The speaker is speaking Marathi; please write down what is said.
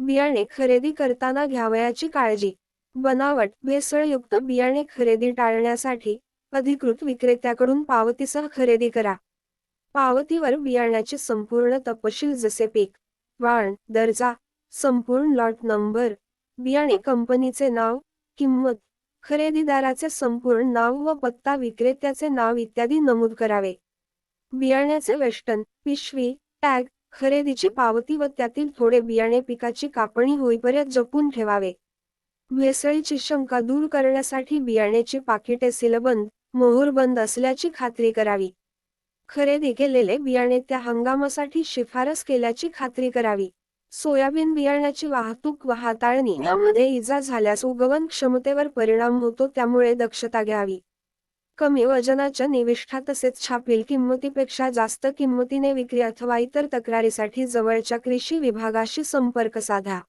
बियाणे खरेदी करताना घ्यावयाची काळजी. बनावट, भेसळयुक्त बियाणे खरेदी टाळण्यासाठी अधिकृत विक्रेत्याकडून पावतीसह खरेदी करा. पावतीवर बियाण्याचे संपूर्ण तपशील जसे पीक, वाण, दर्जा, संपूर्ण लॉट नंबर, बियाणे कंपनीचे नाव, किंमत, खरेदीदाराचे संपूर्ण नाव व पत्ता, विक्रेत्याचे नाव इत्यादी नमूद करावे. बियाण्याचे वेष्टन, पिशवी, टॅग, खरेदीची पावती व त्यातील थोडे बियाणे पिकाची कापणी होईपर्यंत जपून ठेवावे. भेसळीची शंका दूर करण्यासाठी बियाण्याची पाकिटे सीलबंद, मोहोरबंद असल्याची खात्री करावी. खरेदी केलेले बियाणे त्या हंगामासाठी शिफारस केल्याची खात्री करावी. सोयाबीन बियाण्याची वाहतूक व हाताळणी यामध्ये इजा झाल्यास उगवण क्षमतेवर परिणाम होतो, त्यामुळे दक्षता घ्यावी. कमी वजनाच्या निविष्ठा तसेच छापील किंमतीपेक्षा जास्त किंमतीने विक्री अथवा इतर तक्रारीसाठी जवळच्या कृषी विभागाशी संपर्क साधा.